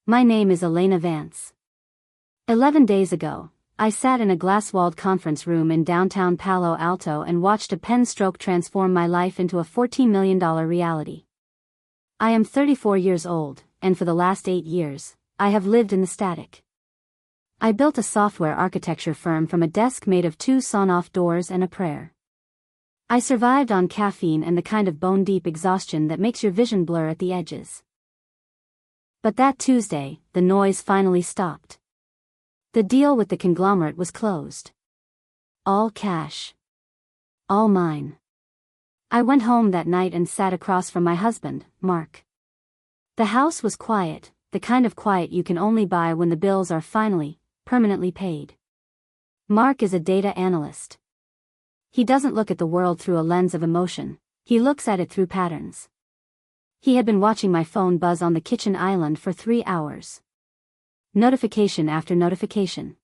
My name is Elena Vance. 11 days ago, I sat in a glass-walled conference room in downtown Palo Alto and watched a pen stroke transform my life into a $14 million reality. I am 34 years old, and for the last 8 years, I have lived in the static. I built a software architecture firm from a desk made of 2 sawn-off doors and a prayer. I survived on caffeine and the kind of bone-deep exhaustion that makes your vision blur at the edges. But that Tuesday, the noise finally stopped. The deal with the conglomerate was closed. All cash. All mine. I went home that night and sat across from my husband, Mark. The house was quiet, the kind of quiet you can only buy when the bills are finally, permanently paid. Mark is a data analyst. He doesn't look at the world through a lens of emotion, he looks at it through patterns. He had been watching my phone buzz on the kitchen island for 3 hours. Notification after notification.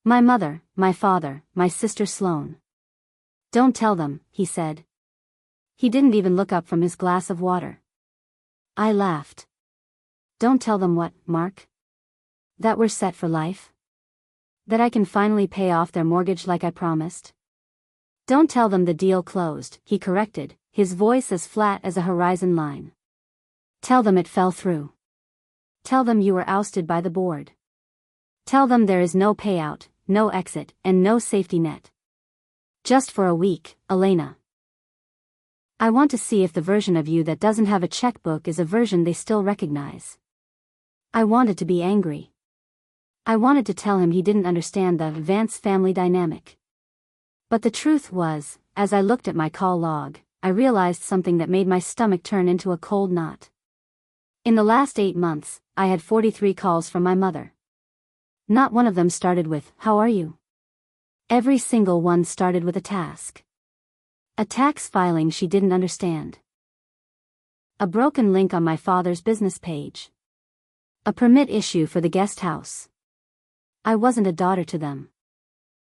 My mother, my father, my sister Sloane. Don't tell them, he said. He didn't even look up from his glass of water. I laughed. Don't tell them what, Mark? That we're set for life? That I can finally pay off their mortgage like I promised? Don't tell them the deal closed, he corrected, his voice as flat as a horizon line. Tell them it fell through. Tell them you were ousted by the board. Tell them there is no payout, no exit, and no safety net. Just for a week, Elena. I want to see if the version of you that doesn't have a checkbook is a version they still recognize. I wanted to be angry. I wanted to tell him he didn't understand the Vance family dynamic. But the truth was, as I looked at my call log, I realized something that made my stomach turn into a cold knot. In the last 8 months, I had 43 calls from my mother. Not one of them started with, "How are you?" Every single one started with a task. A tax filing she didn't understand. A broken link on my father's business page. A permit issue for the guest house. I wasn't a daughter to them.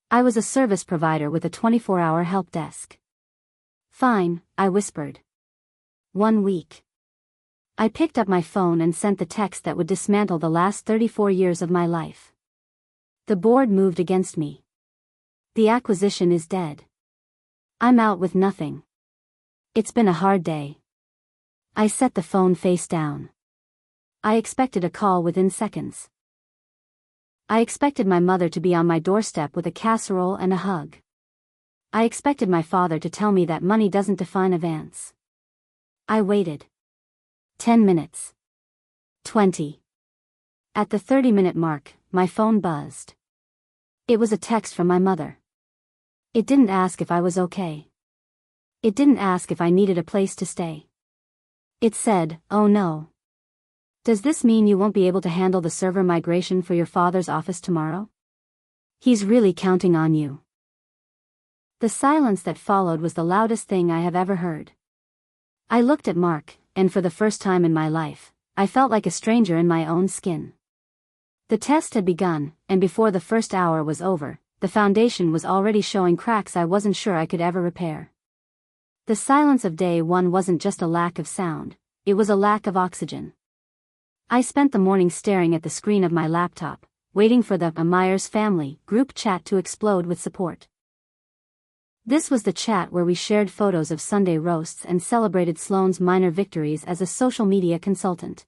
I was a service provider with a 24-hour help desk. Fine, I whispered. 1 week. I picked up my phone and sent the text that would dismantle the last 34 years of my life. The board moved against me. The acquisition is dead. I'm out with nothing. It's been a hard day. I set the phone face down. I expected a call within seconds. I expected my mother to be on my doorstep with a casserole and a hug. I expected my father to tell me that money doesn't define a Vance. I waited. 10 minutes. 20. At the 30-minute mark, my phone buzzed. It was a text from my mother. It didn't ask if I was okay. It didn't ask if I needed a place to stay. It said, "Oh no. Does this mean you won't be able to handle the server migration for your father's office tomorrow? He's really counting on you." The silence that followed was the loudest thing I have ever heard. I looked at Mark, and for the first time in my life, I felt like a stranger in my own skin. The test had begun, and before the first hour was over, the foundation was already showing cracks I wasn't sure I could ever repair. The silence of day 1 wasn't just a lack of sound, it was a lack of oxygen. I spent the morning staring at the screen of my laptop, waiting for the Myers family group chat to explode with support. This was the chat where we shared photos of Sunday roasts and celebrated Sloane's minor victories as a social media consultant.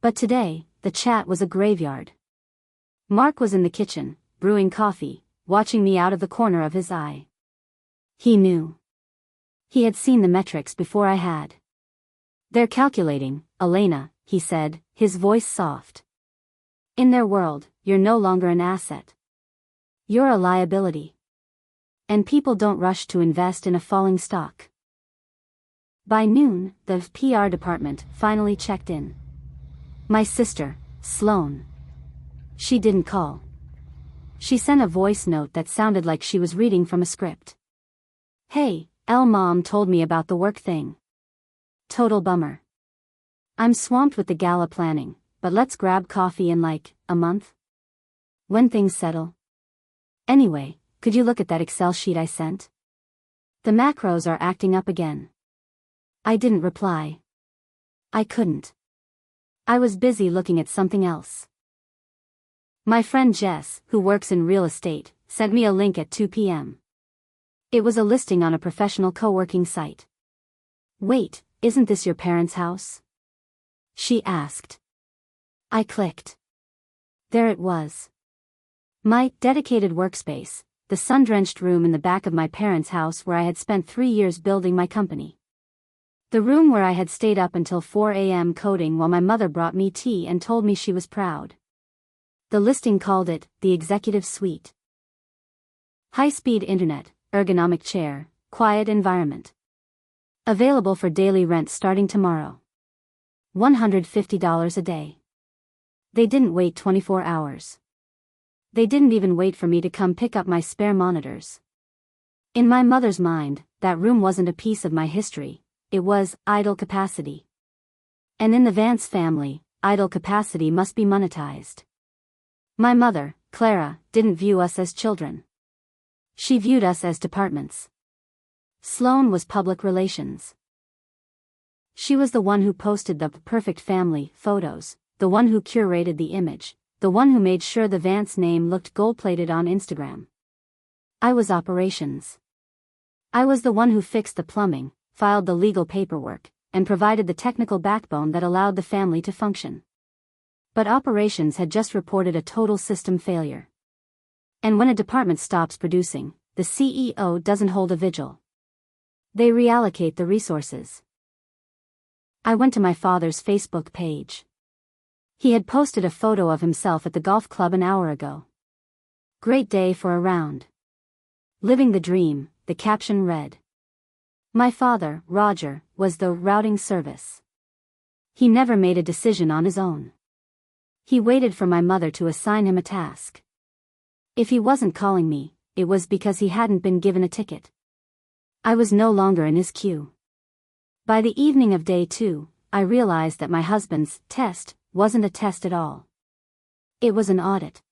But today, the chat was a graveyard. Mark was in the kitchen, brewing coffee, watching me out of the corner of his eye. He knew. He had seen the metrics before I had. "They're calculating, Elena," he said, his voice soft. "In their world, you're no longer an asset. You're a liability. And people don't rush to invest in a falling stock." By noon, the PR department finally checked in. My sister, Sloane. She didn't call. She sent a voice note that sounded like she was reading from a script. "Hey, Mom told me about the work thing. Total bummer. I'm swamped with the gala planning, but let's grab coffee in like, a month? When things settle. Anyway, could you look at that Excel sheet I sent? The macros are acting up again." I didn't reply. I couldn't. I was busy looking at something else. My friend Jess, who works in real estate, sent me a link at 2 p.m. It was a listing on a professional co-working site. "Wait, isn't this your parents' house?" she asked. I clicked. There it was. My dedicated workspace, the sun-drenched room in the back of my parents' house where I had spent 3 years building my company. The room where I had stayed up until 4 a.m. coding while my mother brought me tea and told me she was proud. The listing called it, the executive suite. High-speed internet, ergonomic chair, quiet environment. Available for daily rent starting tomorrow. $150 a day. They didn't wait 24 hours. They didn't even wait for me to come pick up my spare monitors. In my mother's mind, that room wasn't a piece of my history, it was idle capacity. And in the Vance family, idle capacity must be monetized. My mother, Clara, didn't view us as children. She viewed us as departments. Sloane was public relations. She was the one who posted the perfect family photos, the one who curated the image, the one who made sure the Vance name looked gold-plated on Instagram. I was operations. I was the one who fixed the plumbing, filed the legal paperwork, and provided the technical backbone that allowed the family to function. But operations had just reported a total system failure. And when a department stops producing, the CEO doesn't hold a vigil. They reallocate the resources. I went to my father's Facebook page. He had posted a photo of himself at the golf club an hour ago. "Great day for a round. Living the dream," the caption read. My father, Roger, was the routing service. He never made a decision on his own. He waited for my mother to assign him a task. If he wasn't calling me, it was because he hadn't been given a ticket. I was no longer in his queue. By the evening of day 2, I realized that my husband's test wasn't a test at all. It was an audit.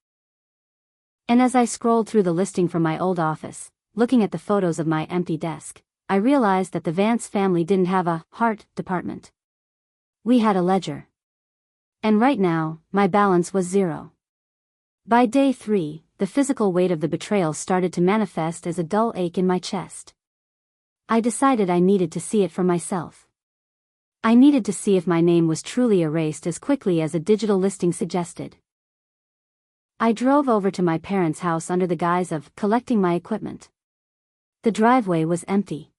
And as I scrolled through the listing from my old office, looking at the photos of my empty desk, I realized that the Vance family didn't have a heart department. We had a ledger. And right now, my balance was 0. By day 3, the physical weight of the betrayal started to manifest as a dull ache in my chest. I decided I needed to see it for myself. I needed to see if my name was truly erased as quickly as a digital listing suggested. I drove over to my parents' house under the guise of collecting my equipment. The driveway was empty.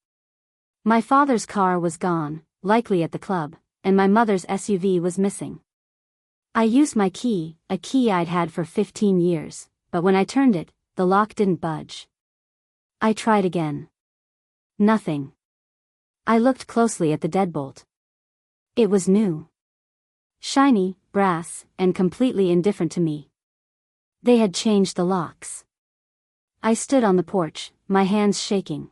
My father's car was gone, likely at the club, and my mother's SUV was missing. I used my key, a key I'd had for 15 years, but when I turned it, the lock didn't budge. I tried again. Nothing. I looked closely at the deadbolt. It was new. Shiny, brass, and completely indifferent to me. They had changed the locks. I stood on the porch, my hands shaking.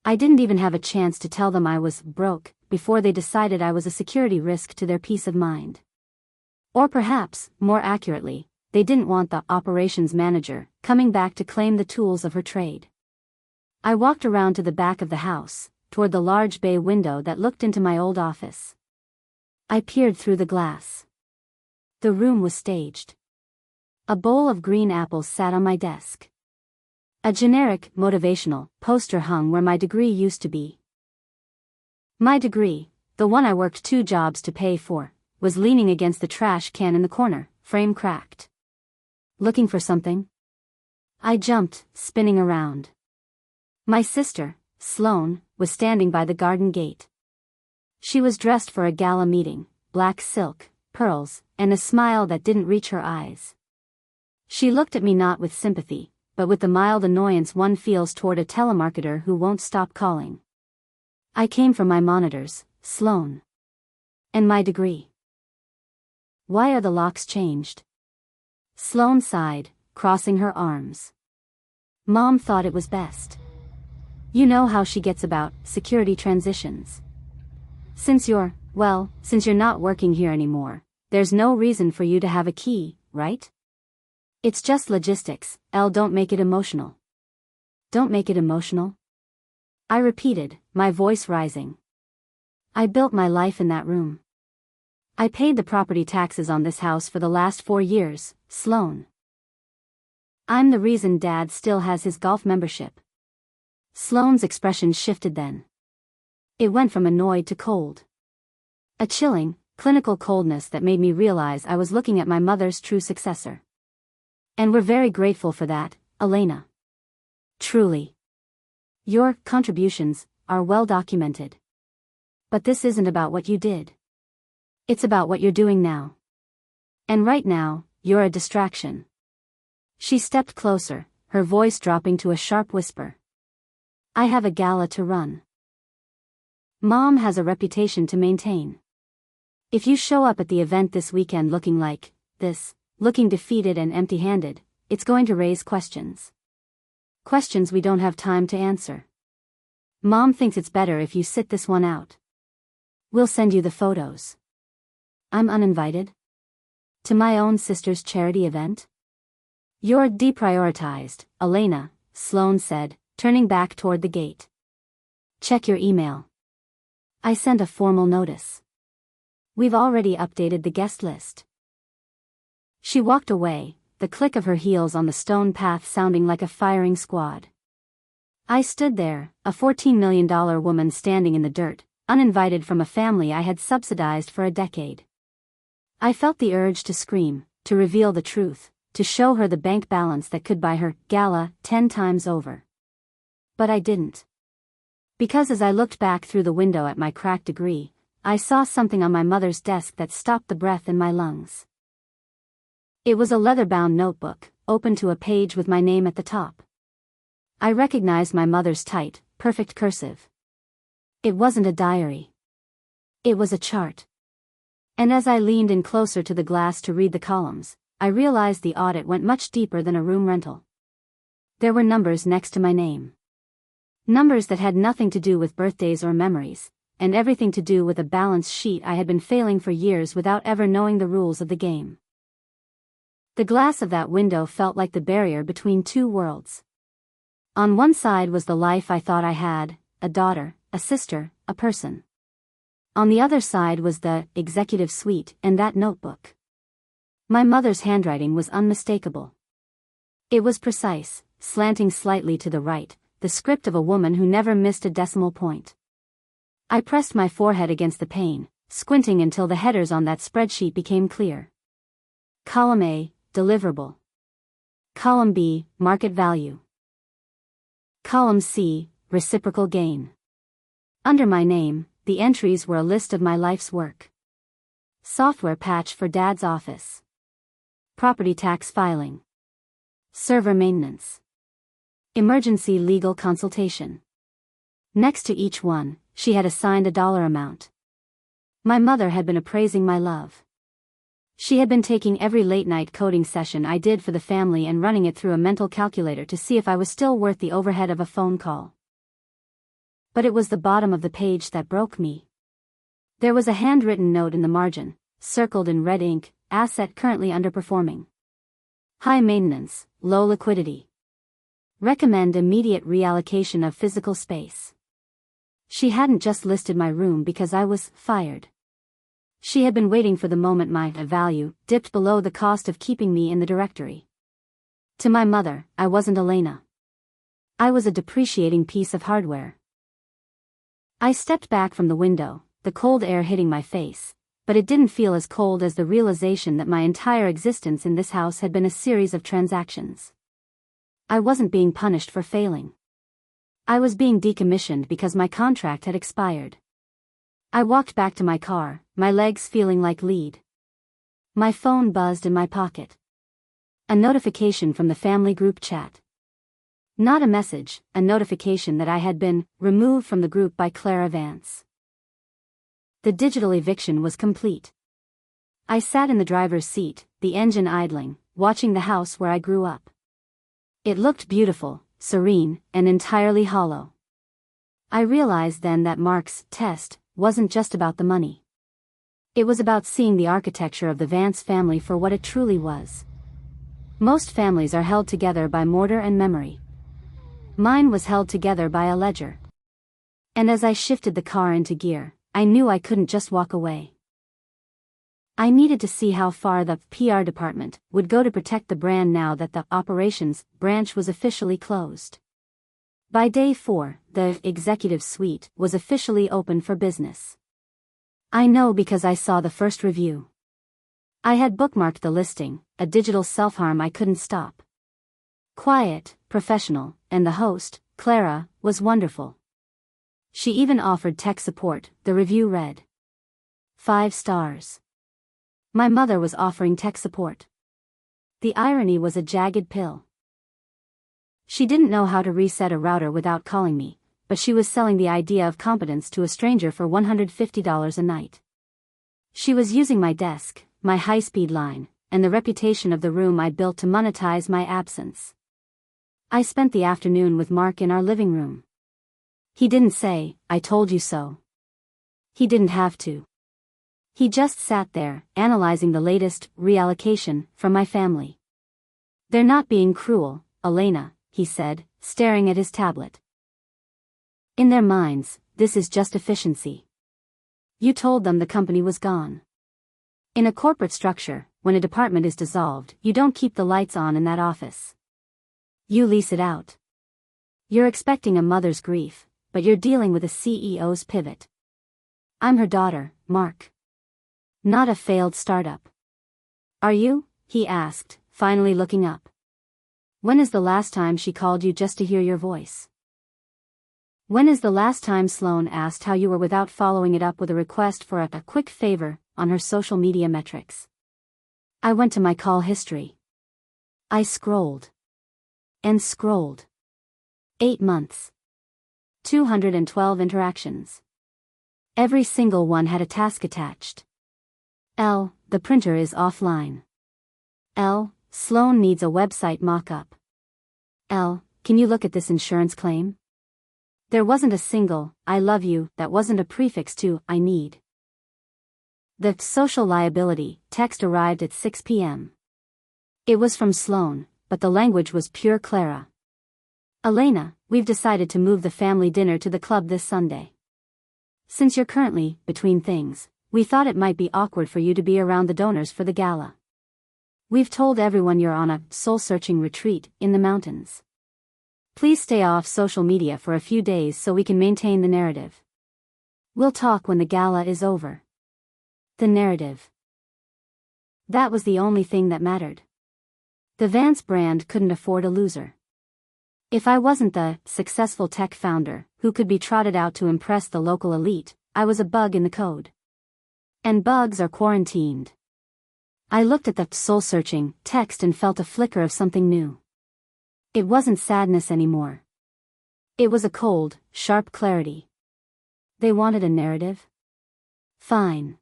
I didn't even have a chance to tell them I was broke before they decided I was a security risk to their peace of mind. Or perhaps, more accurately, they didn't want the operations manager coming back to claim the tools of her trade. I walked around to the back of the house, toward the large bay window that looked into my old office. I peered through the glass. The room was staged. A bowl of green apples sat on my desk. A generic, motivational poster hung where my degree used to be. My degree, the one I worked 2 jobs to pay for, was leaning against the trash can in the corner, frame cracked. Looking for something? I jumped, spinning around. My sister, Sloane, was standing by the garden gate. She was dressed for a gala meeting, black silk, pearls, and a smile that didn't reach her eyes. She looked at me not with sympathy, but with the mild annoyance one feels toward a telemarketer who won't stop calling. I came from my monitors, Sloane. And my degree. Why are the locks changed? Sloane sighed, crossing her arms. Mom thought it was best. You know how she gets about security transitions. Since you're not working here anymore, there's no reason for you to have a key, right? It's just logistics. Don't make it emotional. Don't make it emotional? I repeated, my voice rising. I built my life in that room. I paid the property taxes on this house for the last 4 years, Sloan. I'm the reason Dad still has his golf membership. Sloane's expression shifted then. It went from annoyed to cold. A chilling, clinical coldness that made me realize I was looking at my mother's true successor. And we're very grateful for that, Elena. Truly. Your contributions are well documented. But this isn't about what you did. It's about what you're doing now. And right now, you're a distraction. She stepped closer, her voice dropping to a sharp whisper. I have a gala to run. Mom has a reputation to maintain. If you show up at the event this weekend looking like this, looking defeated and empty-handed, it's going to raise questions. Questions we don't have time to answer. Mom thinks it's better if you sit this one out. We'll send you the photos. I'm uninvited? To my own sister's charity event? You're deprioritized, Elena, Sloan said, turning back toward the gate. Check your email. I sent a formal notice. We've already updated the guest list. She walked away, the click of her heels on the stone path sounding like a firing squad. I stood there, a $14 million woman standing in the dirt, uninvited from a family I had subsidized for a decade. I felt the urge to scream, to reveal the truth, to show her the bank balance that could buy her gala 10 times over. But I didn't. Because as I looked back through the window at my cracked degree, I saw something on my mother's desk that stopped the breath in my lungs. It was a leather-bound notebook, open to a page with my name at the top. I recognized my mother's tight, perfect cursive. It wasn't a diary. It was a chart. And as I leaned in closer to the glass to read the columns, I realized the audit went much deeper than a room rental. There were numbers next to my name. Numbers that had nothing to do with birthdays or memories, and everything to do with a balance sheet I had been failing for years without ever knowing the rules of the game. The glass of that window felt like the barrier between two worlds. On one side was the life I thought I had, a daughter, a sister, a person. On the other side was the executive suite and that notebook. My mother's handwriting was unmistakable. It was precise, slanting slightly to the right, the script of a woman who never missed a decimal point. I pressed my forehead against the pane, squinting until the headers on that spreadsheet became clear. Column A, deliverable. Column B, market value. Column C, reciprocal gain. Under my name, the entries were a list of my life's work. Software patch for Dad's office. Property tax filing. Server maintenance. Emergency legal consultation. Next to each one, she had assigned a dollar amount. My mother had been appraising my love. She had been taking every late-night coding session I did for the family and running it through a mental calculator to see if I was still worth the overhead of a phone call. But it was the bottom of the page that broke me. There was a handwritten note in the margin, circled in red ink, asset currently underperforming. High maintenance, low liquidity. Recommend immediate reallocation of physical space. She hadn't just listed my room because I was fired. She had been waiting for the moment my value dipped below the cost of keeping me in the directory. To my mother, I wasn't Elena. I was a depreciating piece of hardware. I stepped back from the window, the cold air hitting my face, but it didn't feel as cold as the realization that my entire existence in this house had been a series of transactions. I wasn't being punished for failing. I was being decommissioned because my contract had expired. I walked back to my car, my legs feeling like lead. My phone buzzed in my pocket. A notification from the family group chat. Not a message, a notification that I had been removed from the group by Elena Vance. The digital eviction was complete. I sat in the driver's seat, the engine idling, watching the house where I grew up. It looked beautiful, serene, and entirely hollow. I realized then that Mark's test wasn't just about the money. It was about seeing the architecture of the Vance family for what it truly was. Most families are held together by mortar and memory. Mine was held together by a ledger. And as I shifted the car into gear, I knew I couldn't just walk away. I needed to see how far the PR department would go to protect the brand now that the operations branch was officially closed. By day 4, the executive suite was officially open for business. I know because I saw the first review. I had bookmarked the listing, a digital self-harm I couldn't stop. Quiet, professional, and the host, Clara, was wonderful. She even offered tech support, the review read. 5 stars. My mother was offering tech support. The irony was a jagged pill. She didn't know how to reset a router without calling me, but she was selling the idea of competence to a stranger for $150 a night. She was using my desk, my high-speed line, and the reputation of the room I built to monetize my absence. I spent the afternoon with Mark in our living room. He didn't say, "I told you so." He didn't have to. He just sat there, analyzing the latest reallocation from my family. "They're not being cruel, Elena," he said, staring at his tablet. "In their minds, this is just efficiency. You told them the company was gone. In a corporate structure, when a department is dissolved, you don't keep the lights on in that office. You lease it out. You're expecting a mother's grief, but you're dealing with a CEO's pivot. I'm her daughter, Mark. Not a failed startup." "Are you?" he asked, finally looking up. "When is the last time she called you just to hear your voice? When is the last time Sloan asked how you were without following it up with a request for a quick favor on her social media metrics?" I went to my call history. I scrolled. And scrolled. 8 months. 212 interactions. Every single one had a task attached. L, the printer is offline. L, Sloan needs a website mock-up. L, can you look at this insurance claim? There wasn't a single, "I love you," that wasn't a prefix to, "I need." The social liability text arrived at 6 p.m. It was from Sloan, but the language was pure Clara. "Elena, we've decided to move the family dinner to the club this Sunday. Since you're currently between things, we thought it might be awkward for you to be around the donors for the gala. We've told everyone you're on a soul-searching retreat in the mountains. Please stay off social media for a few days so we can maintain the narrative. We'll talk when the gala is over." The narrative. That was the only thing that mattered. The Vance brand couldn't afford a loser. If I wasn't the successful tech founder who could be trotted out to impress the local elite, I was a bug in the code. And bugs are quarantined. I looked at the soul-searching text and felt a flicker of something new. It wasn't sadness anymore. It was a cold, sharp clarity. They wanted a narrative? Fine.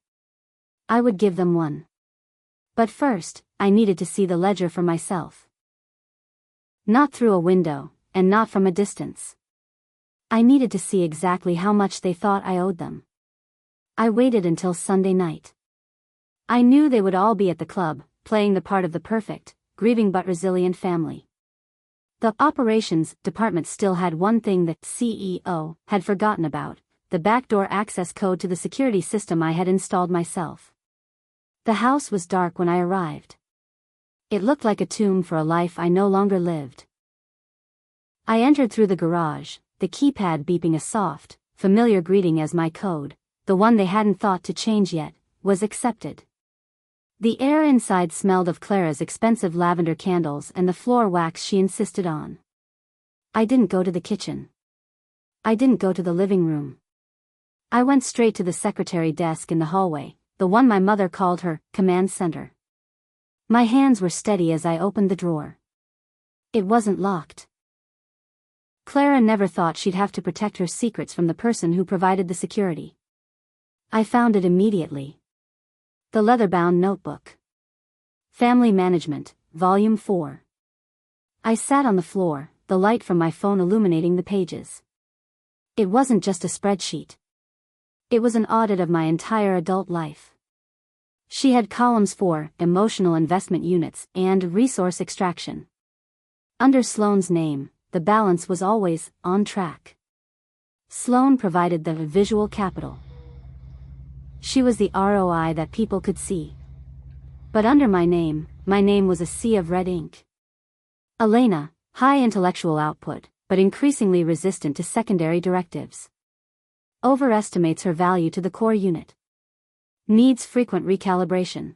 I would give them one. But first, I needed to see the ledger for myself. Not through a window, and not from a distance. I needed to see exactly how much they thought I owed them. I waited until Sunday night. I knew they would all be at the club, playing the part of the perfect, grieving but resilient family. The operations department still had one thing the CEO had forgotten about, the backdoor access code to the security system I had installed myself. The house was dark when I arrived. It looked like a tomb for a life I no longer lived. I entered through the garage, the keypad beeping a soft, familiar greeting as my code, the one they hadn't thought to change yet, was accepted. The air inside smelled of Clara's expensive lavender candles and the floor wax she insisted on. I didn't go to the kitchen. I didn't go to the living room. I went straight to the secretary desk in the hallway, the one my mother called her command center. My hands were steady as I opened the drawer. It wasn't locked. Clara never thought she'd have to protect her secrets from the person who provided the security. I found it immediately. The leather-bound notebook. Family Management, Volume 4. I sat on the floor, the light from my phone illuminating the pages. It wasn't just a spreadsheet. It was an audit of my entire adult life. She had columns for emotional investment units and resource extraction. Under Sloan's name, the balance was always on track. Sloan provided the visual capital. She was the ROI that people could see. But under my name was a sea of red ink. Elena, high intellectual output, but increasingly resistant to secondary directives. Overestimates her value to the core unit. Needs frequent recalibration.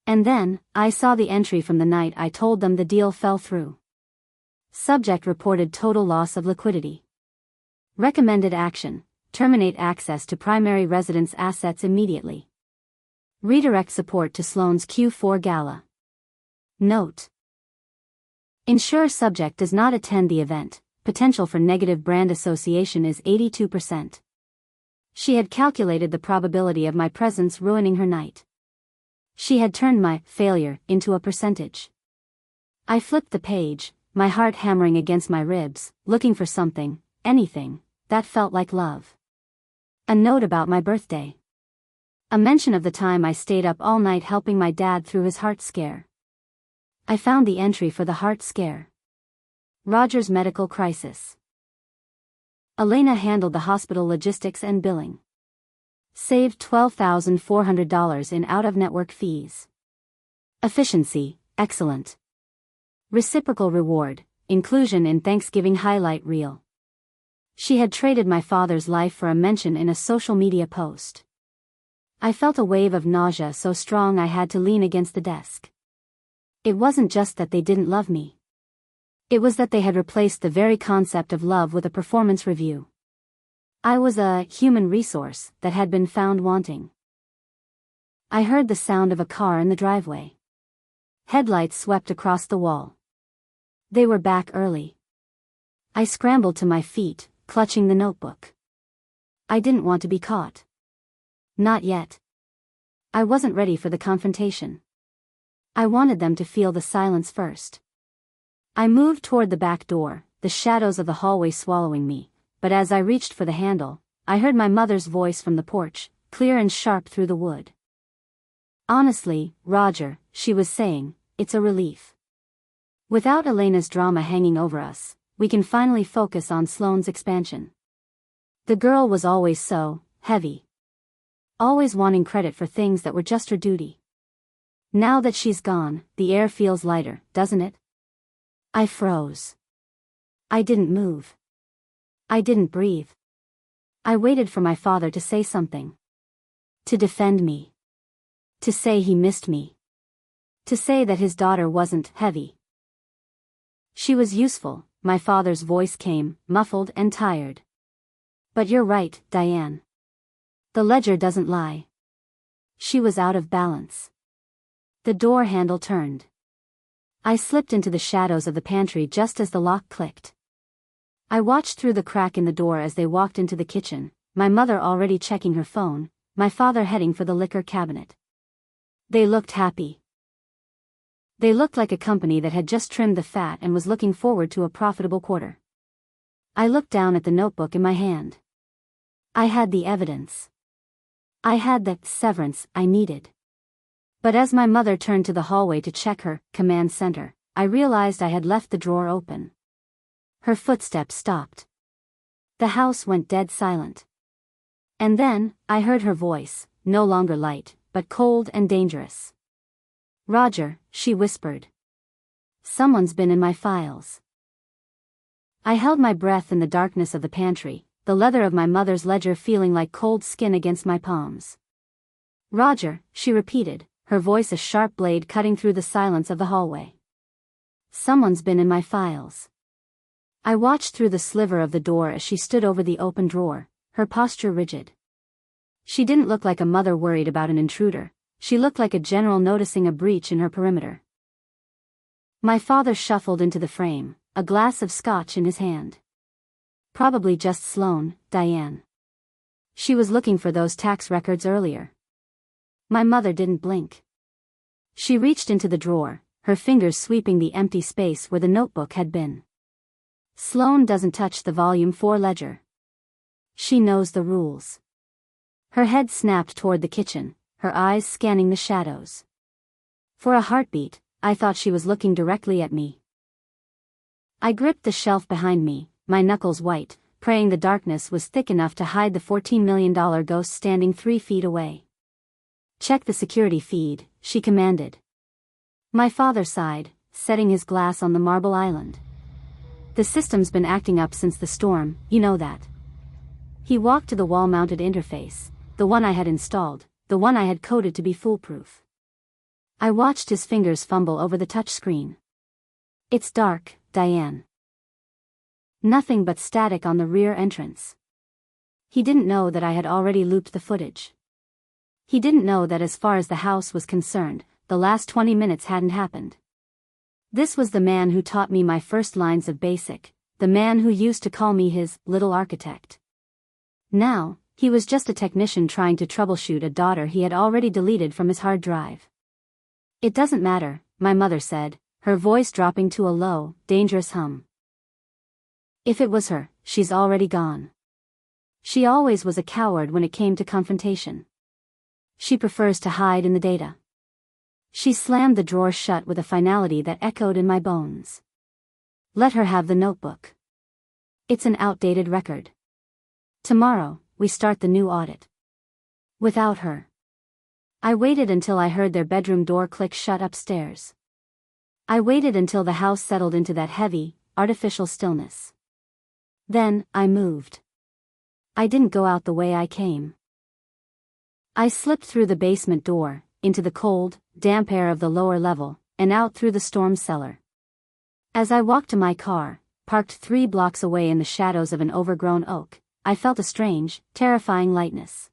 And then, I saw the entry from the night I told them the deal fell through. Subject reported total loss of liquidity. Recommended action: terminate access to primary residence assets immediately. Redirect support to Sloan's Q4 Gala. Note: ensure subject does not attend the event. Potential for negative brand association is 82%. She had calculated the probability of my presence ruining her night. She had turned my failure into a percentage. I flipped the page, my heart hammering against my ribs, looking for something, anything, that felt like love. A note about my birthday. A mention of the time I stayed up all night helping my dad through his heart scare. I found the entry for the heart scare. Roger's medical crisis. Elena handled the hospital logistics and billing. Saved $12,400 in out-of-network fees. Efficiency, excellent. Reciprocal reward, inclusion in Thanksgiving highlight reel. She had traded my father's life for a mention in a social media post. I felt a wave of nausea so strong I had to lean against the desk. It wasn't just that they didn't love me. It was that they had replaced the very concept of love with a performance review. I was a human resource that had been found wanting. I heard the sound of a car in the driveway. Headlights swept across the wall. They were back early. I scrambled to my feet, clutching the notebook. I didn't want to be caught. Not yet. I wasn't ready for the confrontation. I wanted them to feel the silence first. I moved toward the back door, the shadows of the hallway swallowing me, but as I reached for the handle, I heard my mother's voice from the porch, clear and sharp through the wood. Honestly, Roger, she was saying, it's a relief. Without Elena's drama hanging over us, we can finally focus on Sloan's expansion. The girl was always so heavy. Always wanting credit for things that were just her duty. Now that she's gone, the air feels lighter, doesn't it? I froze. I didn't move. I didn't breathe. I waited for my father to say something. To defend me. To say he missed me. To say that his daughter wasn't heavy. She was useful, my father's voice came, muffled and tired. But you're right, Diane. The ledger doesn't lie. She was out of balance. The door handle turned. I slipped into the shadows of the pantry just as the lock clicked. I watched through the crack in the door as they walked into the kitchen, my mother already checking her phone, my father heading for the liquor cabinet. They looked happy. They looked like a company that had just trimmed the fat and was looking forward to a profitable quarter. I looked down at the notebook in my hand. I had the evidence. I had the severance I needed. But as my mother turned to the hallway to check her command center, I realized I had left the drawer open. Her footsteps stopped. The house went dead silent. And then, I heard her voice, no longer light, but cold and dangerous. Roger, she whispered. Someone's been in my files. I held my breath in the darkness of the pantry, the leather of my mother's ledger feeling like cold skin against my palms. Roger, she repeated, her voice a sharp blade cutting through the silence of the hallway. Someone's been in my files. I watched through the sliver of the door as she stood over the open drawer, her posture rigid. She didn't look like a mother worried about an intruder, she looked like a general noticing a breach in her perimeter. My father shuffled into the frame, a glass of scotch in his hand. Probably just Sloan, Diane. She was looking for those tax records earlier. My mother didn't blink. She reached into the drawer, her fingers sweeping the empty space where the notebook had been. Sloan doesn't touch the Volume 4 ledger. She knows the rules. Her head snapped toward the kitchen, her eyes scanning the shadows. For a heartbeat, I thought she was looking directly at me. I gripped the shelf behind me, my knuckles white, praying the darkness was thick enough to hide the $14 million ghost standing 3 feet away. Check the security feed, she commanded. My father sighed, setting his glass on the marble island. The system's been acting up since the storm, you know that. He walked to the wall-mounted interface, the one I had installed, the one I had coded to be foolproof. I watched his fingers fumble over the touchscreen. It's dark, Diane. Nothing but static on the rear entrance. He didn't know that I had already looped the footage. He didn't know that as far as the house was concerned, the last 20 minutes hadn't happened. This was the man who taught me my first lines of BASIC, the man who used to call me his little architect. Now, he was just a technician trying to troubleshoot a daughter he had already deleted from his hard drive. It doesn't matter, my mother said, her voice dropping to a low, dangerous hum. If it was her, she's already gone. She always was a coward when it came to confrontation. She prefers to hide in the data. She slammed the drawer shut with a finality that echoed in my bones. Let her have the notebook. It's an outdated record. Tomorrow, we start the new audit. Without her. I waited until I heard their bedroom door click shut upstairs. I waited until the house settled into that heavy, artificial stillness. Then, I moved. I didn't go out the way I came. I slipped through the basement door, into the cold, damp air of the lower level, and out through the storm cellar. As I walked to my car, parked 3 blocks away in the shadows of an overgrown oak, I felt a strange, terrifying lightness.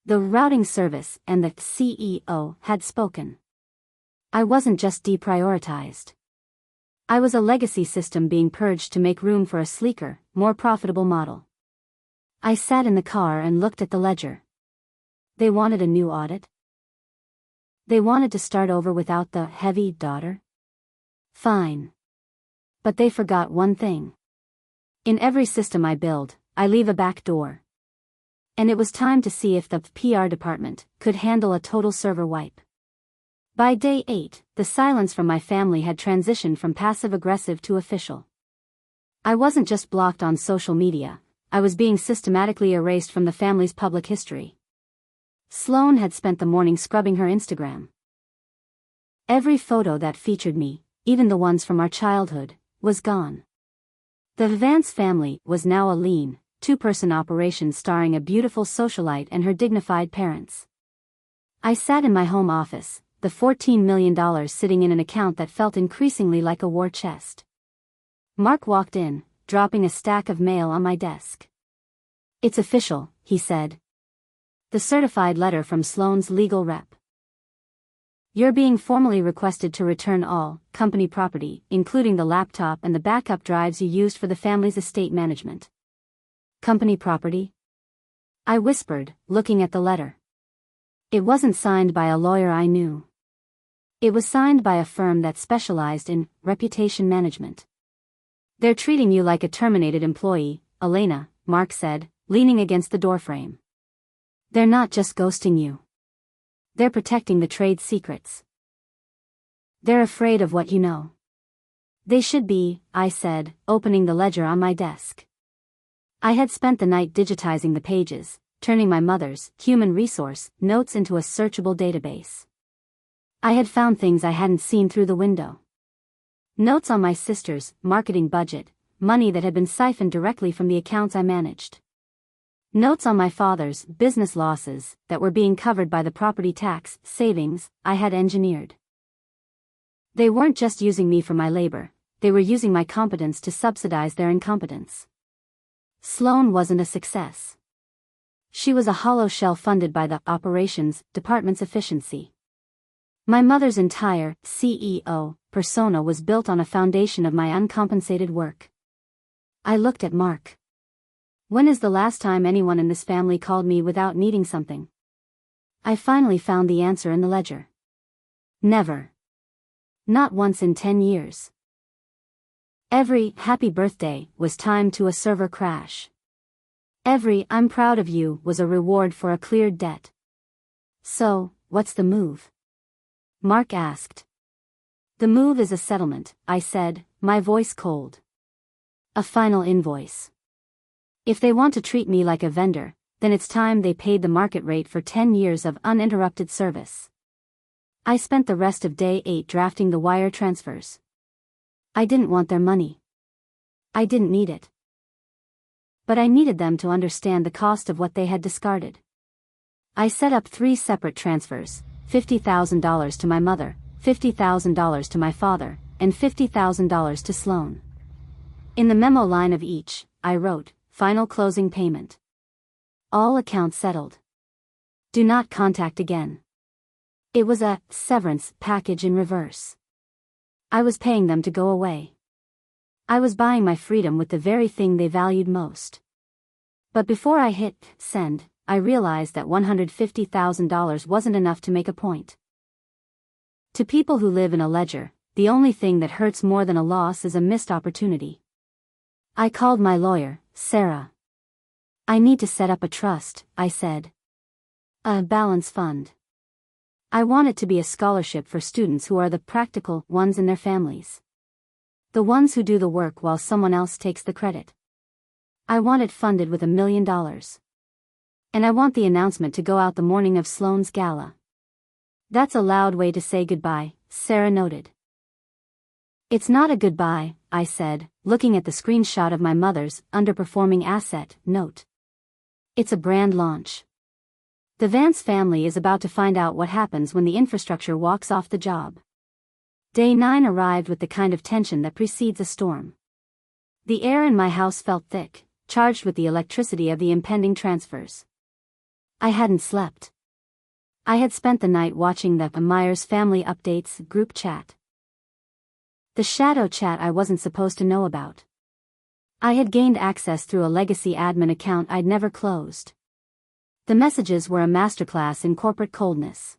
The routing service and the CEO had spoken. I wasn't just deprioritized. I was a legacy system being purged to make room for a sleeker, more profitable model. I sat in the car and looked at the ledger. They wanted a new audit. They wanted to start over without the heavy daughter. Fine. But they forgot one thing. In every system I build, I leave a back door. And it was time to see if the PR department could handle a total server wipe. By day 8, the silence from my family had transitioned from passive-aggressive to official. I wasn't just blocked on social media, I was being systematically erased from the family's public history. Sloane had spent the morning scrubbing her Instagram. Every photo that featured me, even the ones from our childhood, was gone. The Vance family was now a lean, 2-person operation starring a beautiful socialite and her dignified parents. I sat in my home office, the $14 million sitting in an account that felt increasingly like a war chest. Mark walked in, dropping a stack of mail on my desk. It's official, he said. The certified letter from Sloane's legal rep. You're being formally requested to return all company property, including the laptop and the backup drives you used for the family's estate management. Company property? I whispered, looking at the letter. It wasn't signed by a lawyer I knew. It was signed by a firm that specialized in reputation management. They're treating you like a terminated employee, Elena, Mark said, leaning against the doorframe. They're not just ghosting you. They're protecting the trade secrets. They're afraid of what you know. They should be, I said, opening the ledger on my desk. I had spent the night digitizing the pages, turning my mother's human resource notes into a searchable database. I had found things I hadn't seen through the window. Notes on my sister's marketing budget, money that had been siphoned directly from the accounts I managed. Notes on my father's business losses that were being covered by the property tax savings I had engineered. They weren't just using me for my labor, they were using my competence to subsidize their incompetence. Sloane wasn't a success. She was a hollow shell funded by the operations department's efficiency. My mother's entire CEO persona was built on a foundation of my uncompensated work. I looked at Mark. When is the last time anyone in this family called me without needing something? I finally found the answer in the ledger. Never. Not once in 10 years. Every happy birthday was timed to a server crash. Every I'm proud of you was a reward for a cleared debt. So, what's the move? Mark asked. The move is a settlement, I said, my voice cold. A final invoice. If they want to treat me like a vendor, then it's time they paid the market rate for 10 years of uninterrupted service. I spent the rest of day 8 drafting the wire transfers. I didn't want their money. I didn't need it. But I needed them to understand the cost of what they had discarded. I set up 3 separate transfers, $50,000 to my mother, $50,000 to my father, and $50,000 to Sloan. In the memo line of each, I wrote, "Final closing payment. All accounts settled. Do not contact again." It was a severance package in reverse. I was paying them to go away. I was buying my freedom with the very thing they valued most. But before I hit send, I realized that $150,000 wasn't enough to make a point. To people who live in a ledger, the only thing that hurts more than a loss is a missed opportunity. I called my lawyer, Sarah. "I need to set up a trust," I said. "A balance fund. I want it to be a scholarship for students who are the practical ones in their families. The ones who do the work while someone else takes the credit. I want it funded with $1 million. And I want the announcement to go out the morning of Sloan's gala." "That's a loud way to say goodbye," Sarah noted. "It's not a goodbye," I said, looking at the screenshot of my mother's underperforming asset note. "It's a brand launch. The Vance family is about to find out what happens when the infrastructure walks off the job." Day 9 arrived with the kind of tension that precedes a storm. The air in my house felt thick, charged with the electricity of the impending transfers. I hadn't slept. I had spent the night watching the Myers Family Updates group chat. The shadow chat I wasn't supposed to know about. I had gained access through a legacy admin account I'd never closed. The messages were a masterclass in corporate coldness.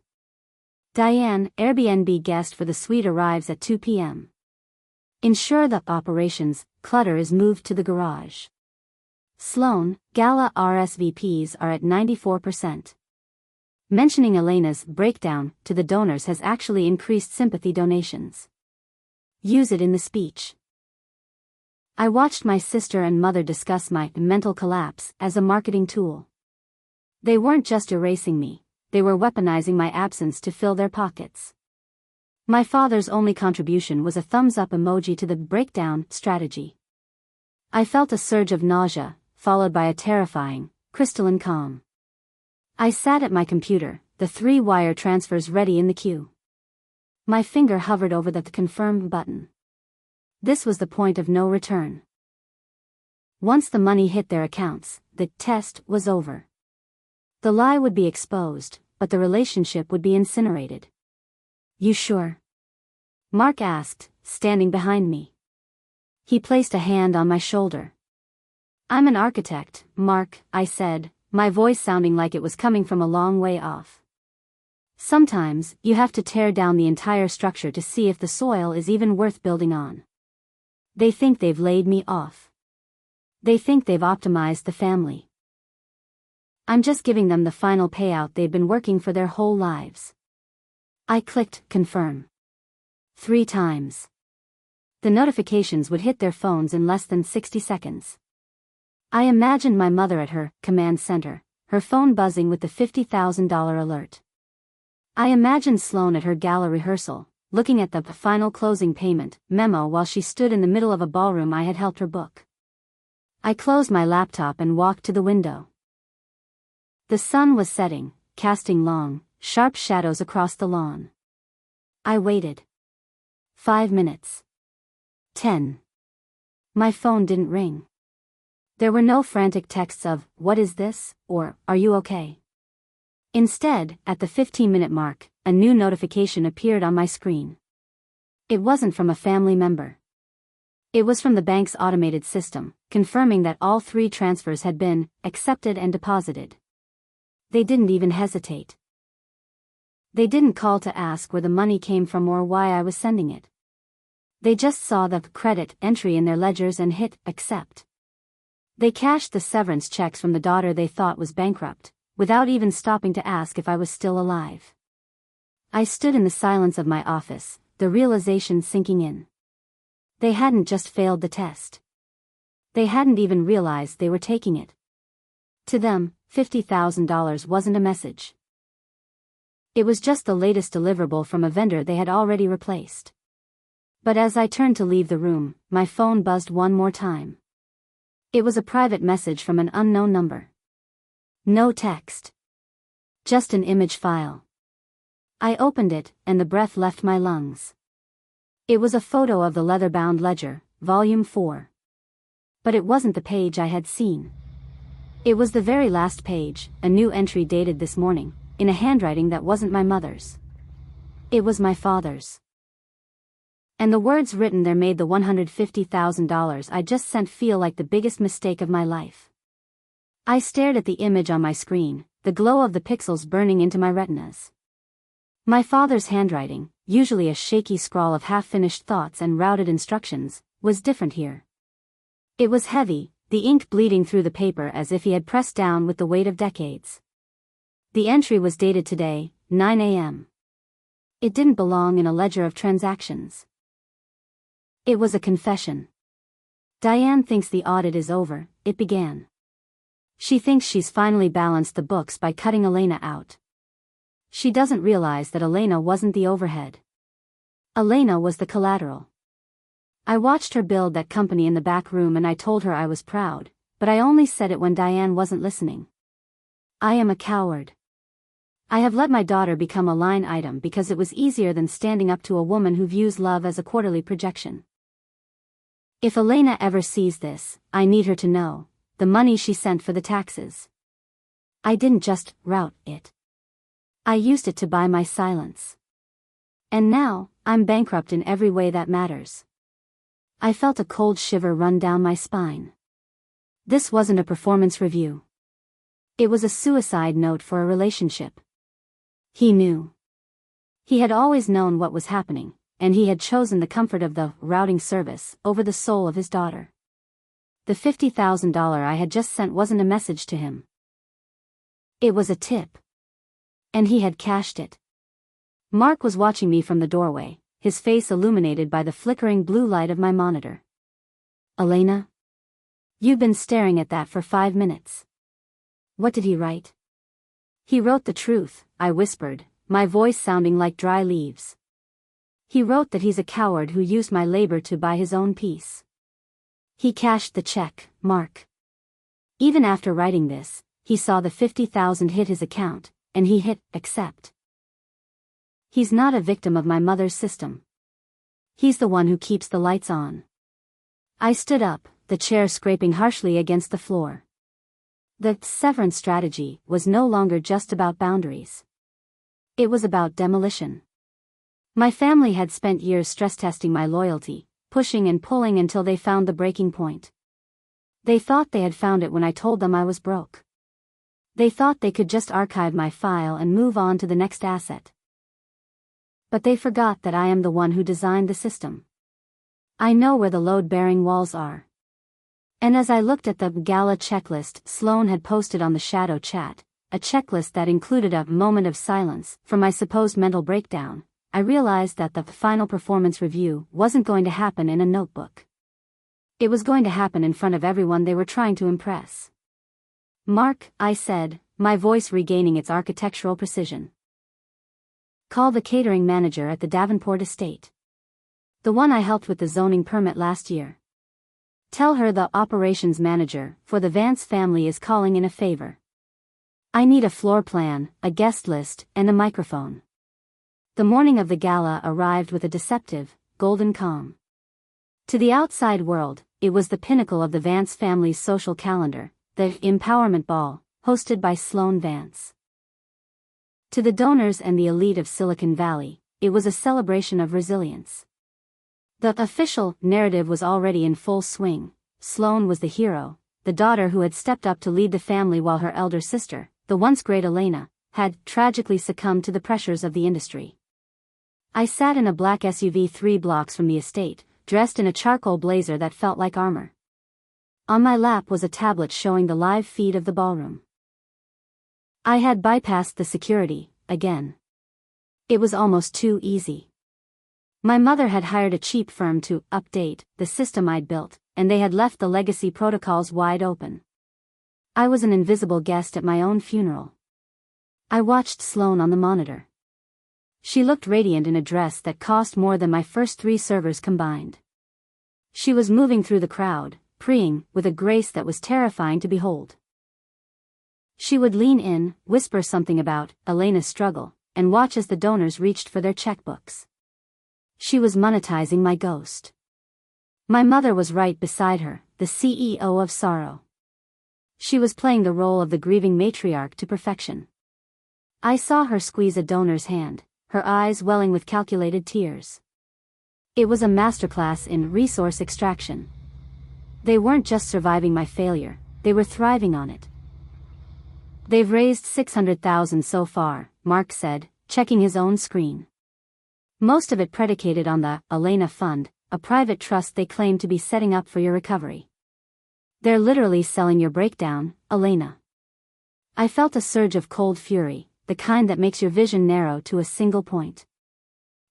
"Diane, Airbnb guest for the suite arrives at 2 p.m. Ensure the operations clutter is moved to the garage. Sloan, gala RSVPs are at 94%. Mentioning Elena's breakdown to the donors has actually increased sympathy donations. Use it in the speech." I watched my sister and mother discuss my mental collapse as a marketing tool. They weren't just erasing me, they were weaponizing my absence to fill their pockets. My father's only contribution was a thumbs-up emoji to the breakdown strategy. I felt a surge of nausea, followed by a terrifying, crystalline calm. I sat at my computer, the 3 wire transfers ready in the queue. My finger hovered over the confirm button. This was the point of no return. Once the money hit their accounts, the test was over. The lie would be exposed, but the relationship would be incinerated. "You sure?" Mark asked, standing behind me. He placed a hand on my shoulder. "I'm an architect, Mark," I said, my voice sounding like it was coming from a long way off. "Sometimes, you have to tear down the entire structure to see if the soil is even worth building on. They think they've laid me off. They think they've optimized the family. I'm just giving them the final payout they've been working for their whole lives." I clicked confirm 3 times. The notifications would hit their phones in less than 60 seconds. I imagined my mother at her command center, her phone buzzing with the $50,000 alert. I imagined Sloan at her gala rehearsal, looking at the final closing payment memo while she stood in the middle of a ballroom I had helped her book. I closed my laptop and walked to the window. The sun was setting, casting long, sharp shadows across the lawn. I waited. 5 minutes. 10. My phone didn't ring. There were no frantic texts of, "What is this?" or, "Are you okay?" Instead, at the 15-minute mark, a new notification appeared on my screen. It wasn't from a family member. It was from the bank's automated system, confirming that all 3 transfers had been accepted and deposited. They didn't even hesitate. They didn't call to ask where the money came from or why I was sending it. They just saw the credit entry in their ledgers and hit accept. They cashed the severance checks from the daughter they thought was bankrupt, without even stopping to ask if I was still alive. I stood in the silence of my office, the realization sinking in. They hadn't just failed the test. They hadn't even realized they were taking it. To them, $50,000 wasn't a message. It was just the latest deliverable from a vendor they had already replaced. But as I turned to leave the room, my phone buzzed one more time. It was a private message from an unknown number. No text. Just an image file. I opened it, and the breath left my lungs. It was a photo of the leather-bound ledger, Volume 4. But it wasn't the page I had seen. It was the very last page, a new entry dated this morning, in a handwriting that wasn't my mother's. It was my father's. And the words written there made the $150,000 I just sent feel like the biggest mistake of my life. I stared at the image on my screen, the glow of the pixels burning into my retinas. My father's handwriting, usually a shaky scrawl of half-finished thoughts and routed instructions, was different here. It was heavy, the ink bleeding through the paper as if he had pressed down with the weight of decades. The entry was dated today, 9 a.m. It didn't belong in a ledger of transactions. It was a confession. Diane thinks the audit is over, it began. She thinks she's finally balanced the books by cutting Elena out. She doesn't realize that Elena wasn't the overhead. Elena was the collateral. I watched her build that company in the back room and I told her I was proud, but I only said it when Diane wasn't listening. I am a coward. I have let my daughter become a line item because it was easier than standing up to a woman who views love as a quarterly projection. If Elena ever sees this, I need her to know, the money she sent for the taxes. I didn't just route it. I used it to buy my silence. And now, I'm bankrupt in every way that matters. I felt a cold shiver run down my spine. This wasn't a performance review. It was a suicide note for a relationship. He knew. He had always known what was happening, and he had chosen the comfort of the routing service over the soul of his daughter. The $50,000 I had just sent wasn't a message to him. It was a tip. And he had cashed it. Mark was watching me from the doorway, his face illuminated by the flickering blue light of my monitor. Elena? You've been staring at that for 5 minutes. What did he write? He wrote the truth, I whispered, my voice sounding like dry leaves. He wrote that he's a coward who used my labor to buy his own peace. He cashed the check, Mark. Even after writing this, he saw the $50,000 hit his account, and he hit accept. He's not a victim of my mother's system. He's the one who keeps the lights on. I stood up, the chair scraping harshly against the floor. The severance strategy was no longer just about boundaries. It was about demolition. My family had spent years stress testing my loyalty, pushing and pulling until they found the breaking point. They thought they had found it when I told them I was broke. They thought they could just archive my file and move on to the next asset. But they forgot that I am the one who designed the system. I know where the load-bearing walls are. And as I looked at the gala checklist Sloan had posted on the shadow chat, a checklist that included a moment of silence for my supposed mental breakdown, I realized that the final performance review wasn't going to happen in a notebook. It was going to happen in front of everyone they were trying to impress. Mark, I said, my voice regaining its architectural precision. Call the catering manager at the Davenport estate. The one I helped with the zoning permit last year. Tell her the operations manager for the Vance family is calling in a favor. I need a floor plan, a guest list, and a microphone. The morning of the gala arrived with a deceptive, golden calm. To the outside world, it was the pinnacle of the Vance family's social calendar, the Empowerment Ball, hosted by Sloan Vance. To the donors and the elite of Silicon Valley, it was a celebration of resilience. The official narrative was already in full swing. Sloan was the hero, the daughter who had stepped up to lead the family while her elder sister, the once great Elena, had tragically succumbed to the pressures of the industry. I sat in a black SUV 3 blocks from the estate, dressed in a charcoal blazer that felt like armor. On my lap was a tablet showing the live feed of the ballroom. I had bypassed the security, again. It was almost too easy. My mother had hired a cheap firm to update the system I'd built, and they had left the legacy protocols wide open. I was an invisible guest at my own funeral. I watched Sloan on the monitor. She looked radiant in a dress that cost more than my first 3 servers combined. She was moving through the crowd, preening, with a grace that was terrifying to behold. She would lean in, whisper something about Elena's struggle, and watch as the donors reached for their checkbooks. She was monetizing my ghost. My mother was right beside her, the CEO of sorrow. She was playing the role of the grieving matriarch to perfection. I saw her squeeze a donor's hand, her eyes welling with calculated tears. It was a masterclass in resource extraction. They weren't just surviving my failure, they were thriving on it. They've raised $600,000 so far, Mark said, checking his own screen. Most of it predicated on the Elena Fund, a private trust they claim to be setting up for your recovery. They're literally selling your breakdown, Elena. I felt a surge of cold fury, the kind that makes your vision narrow to a single point.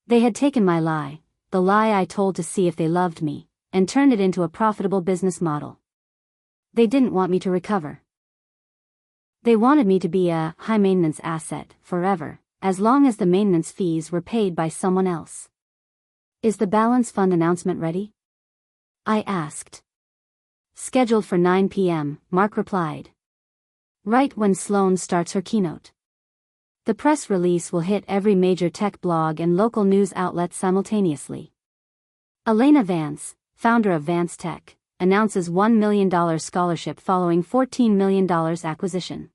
They had taken my lie, the lie I told to see if they loved me, and turned it into a profitable business model. They didn't want me to recover. They wanted me to be a high-maintenance asset, forever, as long as the maintenance fees were paid by someone else. Is the balance fund announcement ready? I asked. Scheduled for 9 p.m., Mark replied. Right when Sloan starts her keynote. The press release will hit every major tech blog and local news outlet simultaneously. Elena Vance, founder of Vance Tech, announces $1 million scholarship following $14 million acquisition.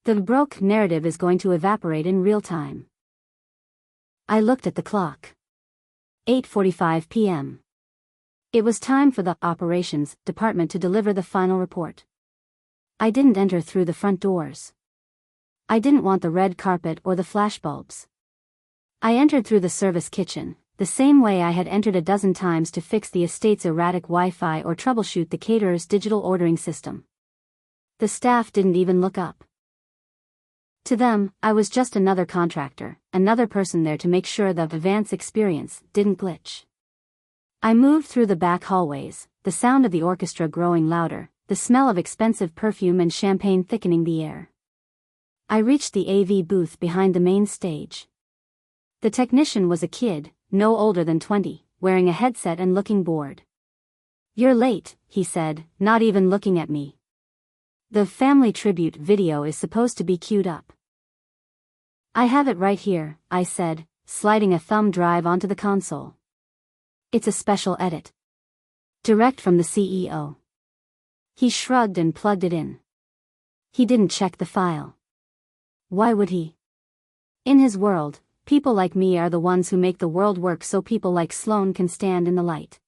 The broke narrative is going to evaporate in real time. I looked at the clock. 8:45 p.m. It was time for the operations department to deliver the final report. I didn't enter through the front doors. I didn't want the red carpet or the flashbulbs. I entered through the service kitchen, the same way I had entered a dozen times to fix the estate's erratic Wi-Fi or troubleshoot the caterer's digital ordering system. The staff didn't even look up. To them, I was just another contractor, another person there to make sure the Vance experience didn't glitch. I moved through the back hallways, the sound of the orchestra growing louder, the smell of expensive perfume and champagne thickening the air. I reached the AV booth behind the main stage. The technician was a kid, no older than 20, wearing a headset and looking bored. You're late, he said, not even looking at me. The family tribute video is supposed to be queued up. I have it right here, I said, sliding a thumb drive onto the console. It's a special edit. Direct from the CEO. He shrugged and plugged it in. He didn't check the file. Why would he? In his world, people like me are the ones who make the world work so people like Sloan can stand in the light.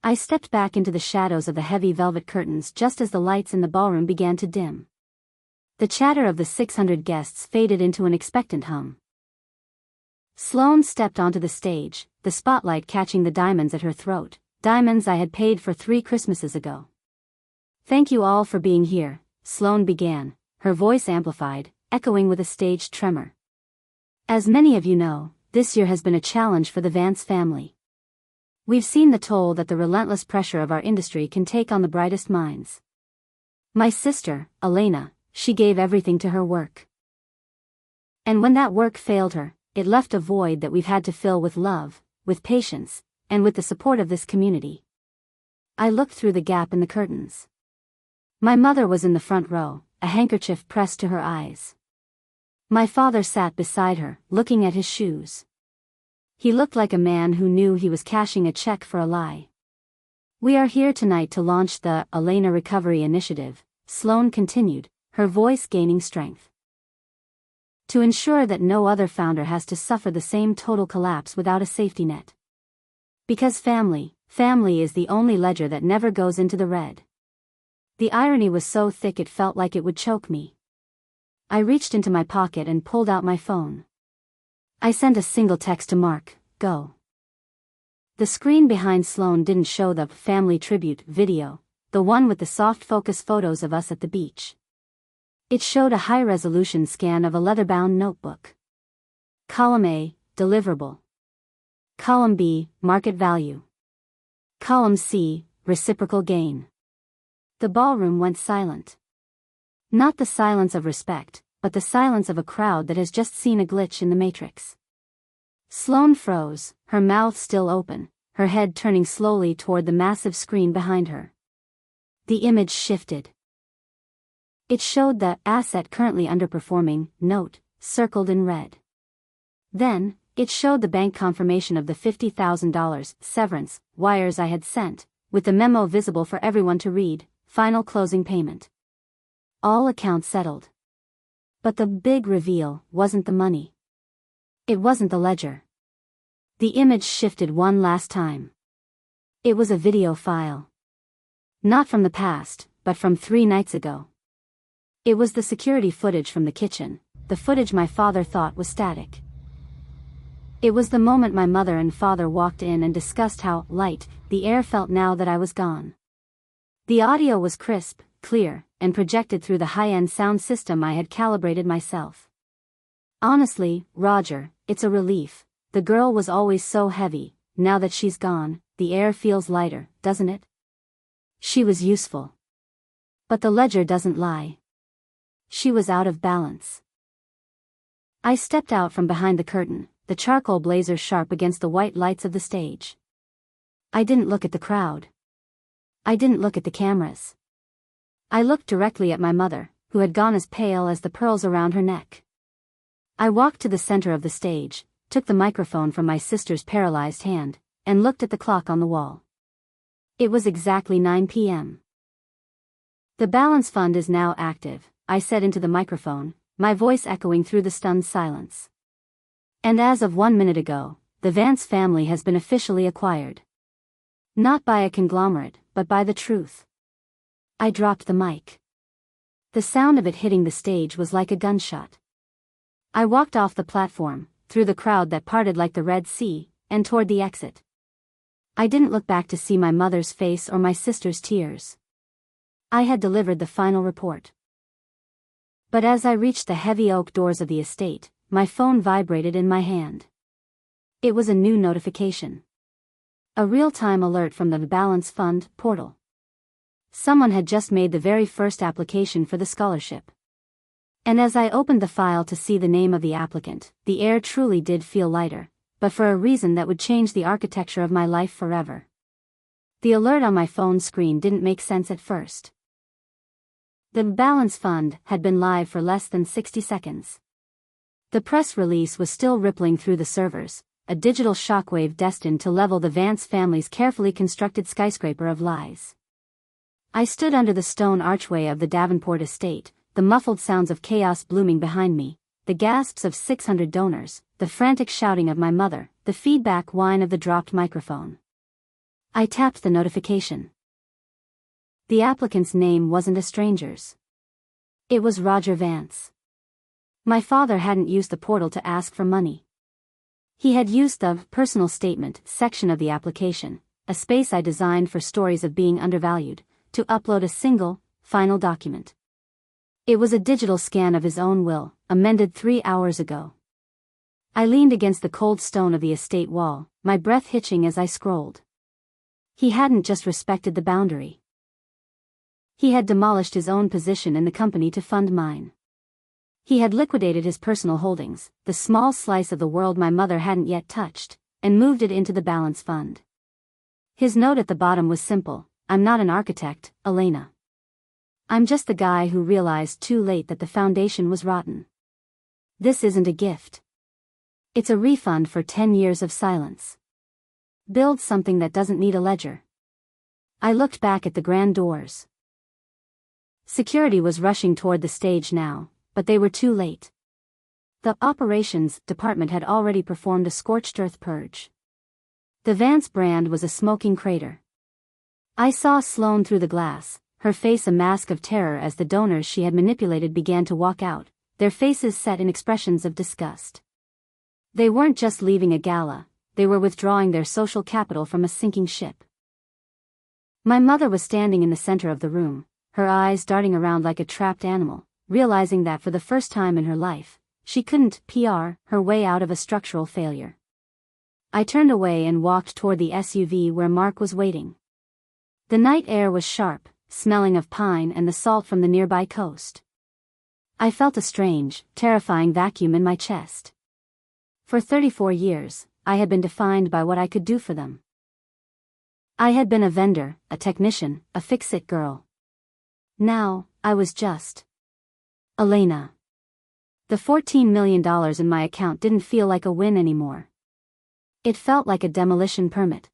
I stepped back into the shadows of the heavy velvet curtains just as the lights in the ballroom began to dim. The chatter of the 600 guests faded into an expectant hum. Sloan stepped onto the stage, the spotlight catching the diamonds at her throat, diamonds I had paid for 3 Christmases ago. Thank you all for being here, Sloan began, her voice amplified, echoing with a staged tremor. As many of you know, this year has been a challenge for the Vance family. We've seen the toll that the relentless pressure of our industry can take on the brightest minds. My sister, Elena, she gave everything to her work. And when that work failed her, it left a void that we've had to fill with love, with patience, and with the support of this community. I looked through the gap in the curtains. My mother was in the front row, a handkerchief pressed to her eyes. My father sat beside her, looking at his shoes. He looked like a man who knew he was cashing a check for a lie. We are here tonight to launch the Elena Recovery Initiative, Sloan continued, her voice gaining strength. To ensure that no other founder has to suffer the same total collapse without a safety net. Because family is the only ledger that never goes into the red. The irony was so thick it felt like it would choke me. I reached into my pocket and pulled out my phone. I sent a single text to Mark, go. The screen behind Sloan didn't show the family tribute video, the one with the soft focus photos of us at the beach. It showed a high-resolution scan of a leather-bound notebook. Column A, deliverable. Column B, market value. Column C, reciprocal gain. The ballroom went silent. Not the silence of respect, but the silence of a crowd that has just seen a glitch in the matrix. Sloane froze, her mouth still open, her head turning slowly toward the massive screen behind her. The image shifted. It showed the asset currently underperforming note, circled in red. Then, it showed the bank confirmation of the $50,000 severance wires I had sent, with the memo visible for everyone to read, final closing payment. All accounts settled. But the big reveal wasn't the money. It wasn't the ledger. The image shifted one last time. It was a video file. Not from the past, but from 3 nights ago. It was the security footage from the kitchen, the footage my father thought was static. It was the moment my mother and father walked in and discussed how light the air felt now that I was gone. The audio was crisp, clear, and projected through the high-end sound system I had calibrated myself. Honestly, Roger, it's a relief. The girl was always so heavy. Now that she's gone, the air feels lighter, doesn't it? She was useful. But the ledger doesn't lie. She was out of balance. I stepped out from behind the curtain, the charcoal blazer sharp against the white lights of the stage. I didn't look at the crowd. I didn't look at the cameras. I looked directly at my mother, who had gone as pale as the pearls around her neck. I walked to the center of the stage, took the microphone from my sister's paralyzed hand, and looked at the clock on the wall. It was exactly 9 p.m. The balance fund is now active, I said into the microphone, my voice echoing through the stunned silence. And as of 1 minute ago, the Vance family has been officially acquired. Not by a conglomerate, but by the truth. I dropped the mic. The sound of it hitting the stage was like a gunshot. I walked off the platform, through the crowd that parted like the Red Sea, and toward the exit. I didn't look back to see my mother's face or my sister's tears. I had delivered the final report. But as I reached the heavy oak doors of the estate, my phone vibrated in my hand. It was a new notification. A real-time alert from the Balance Fund portal. Someone had just made the very first application for the scholarship. And as I opened the file to see the name of the applicant, the air truly did feel lighter, but for a reason that would change the architecture of my life forever. The alert on my phone screen didn't make sense at first. The Balance Fund had been live for less than 60 seconds. The press release was still rippling through the servers, a digital shockwave destined to level the Vance family's carefully constructed skyscraper of lies. I stood under the stone archway of the Davenport estate, the muffled sounds of chaos blooming behind me, the gasps of 600 donors, the frantic shouting of my mother, the feedback whine of the dropped microphone. I tapped the notification. The applicant's name wasn't a stranger's. It was Roger Vance. My father hadn't used the portal to ask for money. He had used the personal statement section of the application, a space I designed for stories of being undervalued, to upload a single, final document. It was a digital scan of his own will, amended 3 hours ago. I leaned against the cold stone of the estate wall, my breath hitching as I scrolled. He hadn't just respected the boundary. He had demolished his own position in the company to fund mine. He had liquidated his personal holdings, the small slice of the world my mother hadn't yet touched, and moved it into the Balance Fund. His note at the bottom was simple: I'm not an architect, Elena. I'm just the guy who realized too late that the foundation was rotten. This isn't a gift. It's a refund for 10 years of silence. Build something that doesn't need a ledger. I looked back at the grand doors. Security was rushing toward the stage now, but they were too late. The operations department had already performed a scorched earth purge. The Vance brand was a smoking crater. I saw Sloane through the glass, her face a mask of terror as the donors she had manipulated began to walk out, their faces set in expressions of disgust. They weren't just leaving a gala, they were withdrawing their social capital from a sinking ship. My mother was standing in the center of the room, her eyes darting around like a trapped animal, realizing that for the first time in her life, she couldn't PR her way out of a structural failure. I turned away and walked toward the SUV where Mark was waiting. The night air was sharp, smelling of pine and the salt from the nearby coast. I felt a strange, terrifying vacuum in my chest. For 34 years, I had been defined by what I could do for them. I had been a vendor, a technician, a fix-it girl. Now, I was just Elena. The $14 million in my account didn't feel like a win anymore. It felt like a demolition permit.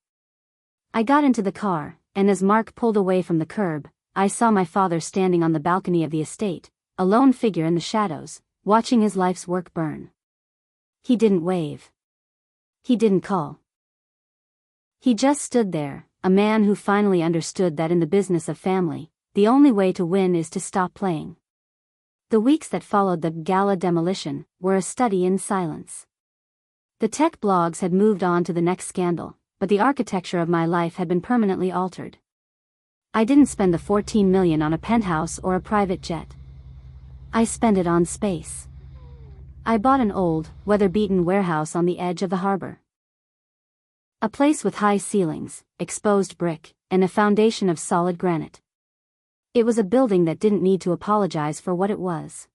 I got into the car, and as Mark pulled away from the curb, I saw my father standing on the balcony of the estate, a lone figure in the shadows, watching his life's work burn. He didn't wave. He didn't call. He just stood there, a man who finally understood that in the business of family, the only way to win is to stop playing. The weeks that followed the Gala demolition were a study in silence. The tech blogs had moved on to the next scandal, but the architecture of my life had been permanently altered. I didn't spend the $14 million on a penthouse or a private jet. I spent it on space. I bought an old, weather-beaten warehouse on the edge of the harbor. A place with high ceilings, exposed brick, and a foundation of solid granite. It was a building that didn't need to apologize for what it was.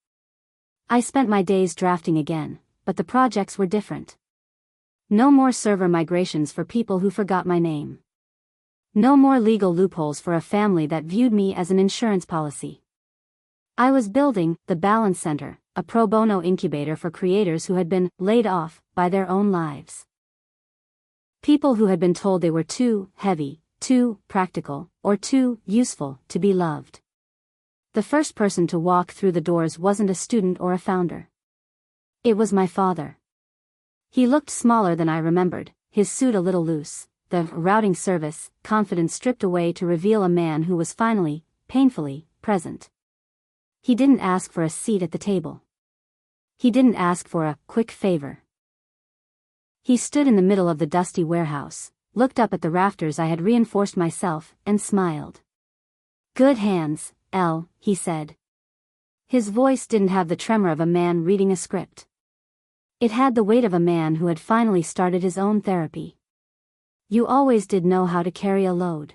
I spent my days drafting again, but the projects were different. No more server migrations for people who forgot my name. No more legal loopholes for a family that viewed me as an insurance policy. I was building the Balance Center, a pro bono incubator for creators who had been laid off by their own lives. People who had been told they were too heavy, too practical, or too useful to be loved. The first person to walk through the doors wasn't a student or a founder. It was my father. He looked smaller than I remembered, his suit a little loose, the routing service, confidence stripped away to reveal a man who was finally, painfully, present. He didn't ask for a seat at the table. He didn't ask for a quick favor. He stood in the middle of the dusty warehouse, looked up at the rafters I had reinforced myself, and smiled. "Good hands, Elle," he said. His voice didn't have the tremor of a man reading a script. It had the weight of a man who had finally started his own therapy. "You always did know how to carry a load.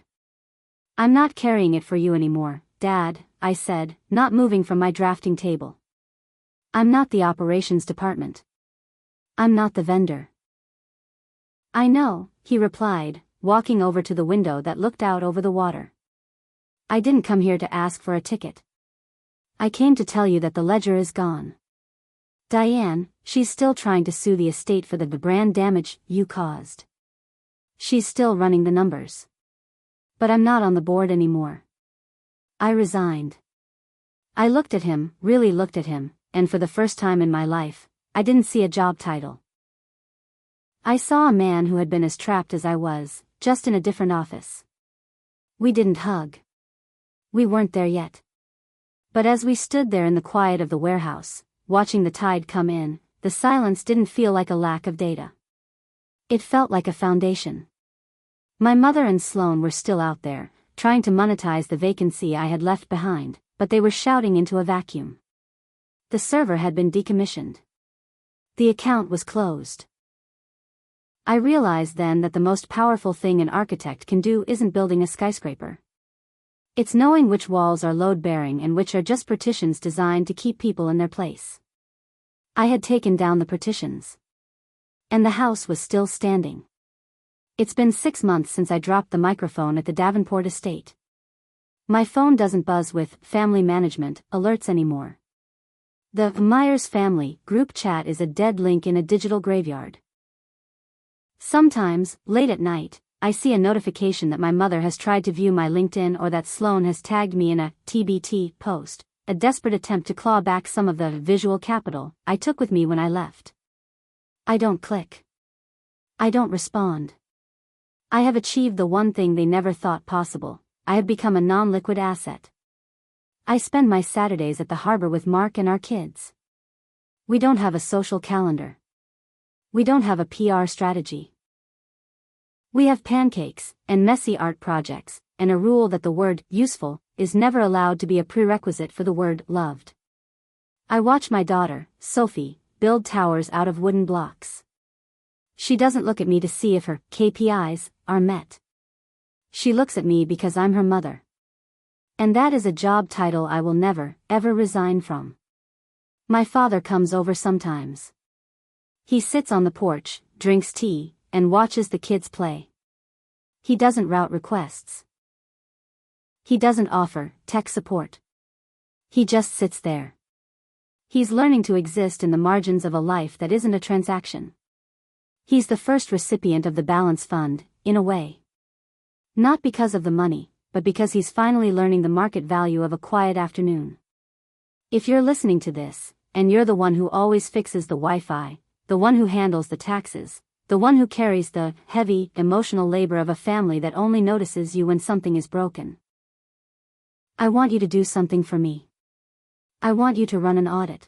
I'm not carrying it for you anymore, Dad," I said, not moving from my drafting table. "I'm not the operations department. I'm not the vendor." "I know," he replied, walking over to the window that looked out over the water. "I didn't come here to ask for a ticket. I came to tell you that the ledger is gone. Diane, she's still trying to sue the estate for the brand damage you caused. She's still running the numbers. But I'm not on the board anymore. I resigned." I looked at him, really looked at him, and for the first time in my life, I didn't see a job title. I saw a man who had been as trapped as I was, just in a different office. We didn't hug. We weren't there yet. But as we stood there in the quiet of the warehouse, watching the tide come in, the silence didn't feel like a lack of data. It felt like a foundation. My mother and Sloan were still out there, trying to monetize the vacancy I had left behind, but they were shouting into a vacuum. The server had been decommissioned. The account was closed. I realized then that the most powerful thing an architect can do isn't building a skyscraper. It's knowing which walls are load-bearing and which are just partitions designed to keep people in their place. I had taken down the partitions. And the house was still standing. It's been 6 months since I dropped the microphone at the Davenport estate. My phone doesn't buzz with family management alerts anymore. The Myers family group chat is a dead link in a digital graveyard. Sometimes, late at night, I see a notification that my mother has tried to view my LinkedIn or that Sloan has tagged me in a TBT post, a desperate attempt to claw back some of the visual capital I took with me when I left. I don't click. I don't respond. I have achieved the one thing they never thought possible. I have become a non-liquid asset. I spend my Saturdays at the harbor with Mark and our kids. We don't have a social calendar. We don't have a PR strategy. We have pancakes, and messy art projects, and a rule that the word useful is never allowed to be a prerequisite for the word loved. I watch my daughter, Sophie, build towers out of wooden blocks. She doesn't look at me to see if her KPIs are met. She looks at me because I'm her mother. And that is a job title I will never, ever resign from. My father comes over sometimes. He sits on the porch, drinks tea, and watches the kids play. He doesn't route requests. He doesn't offer tech support. He just sits there. He's learning to exist in the margins of a life that isn't a transaction. He's the first recipient of the balance fund, in a way. Not because of the money, but because he's finally learning the market value of a quiet afternoon. If you're listening to this, and you're the one who always fixes the Wi-Fi, the one who handles the taxes, the one who carries the heavy, emotional labor of a family that only notices you when something is broken, I want you to do something for me. I want you to run an audit.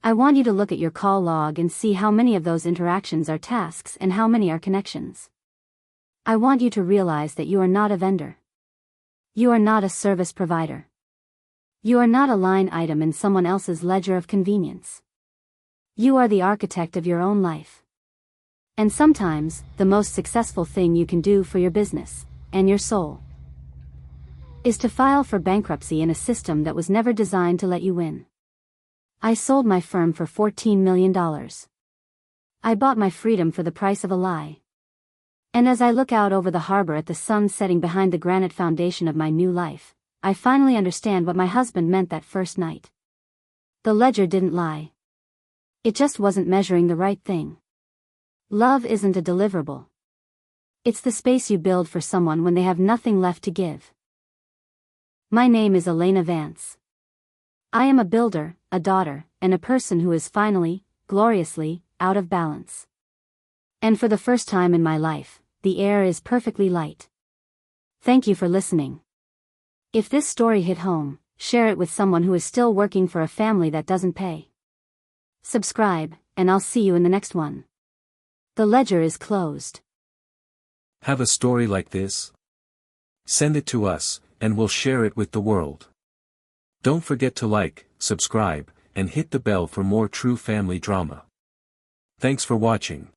I want you to look at your call log and see how many of those interactions are tasks and how many are connections. I want you to realize that you are not a vendor. You are not a service provider. You are not a line item in someone else's ledger of convenience. You are the architect of your own life. And sometimes, the most successful thing you can do for your business, and your soul, is to file for bankruptcy in a system that was never designed to let you win. I sold my firm for $14 million. I bought my freedom for the price of a lie. And as I look out over the harbor at the sun setting behind the granite foundation of my new life, I finally understand what my husband meant that first night. The ledger didn't lie. It just wasn't measuring the right thing. Love isn't a deliverable. It's the space you build for someone when they have nothing left to give. My name is Elena Vance. I am a builder, a daughter, and a person who is finally, gloriously, out of balance. And for the first time in my life, the air is perfectly light. Thank you for listening. If this story hit home, share it with someone who is still working for a family that doesn't pay. Subscribe, and I'll see you in the next one. The ledger is closed. Have a story like this? Send it to us, and we'll share it with the world. Don't forget to like, subscribe, and hit the bell for more true family drama. Thanks for watching.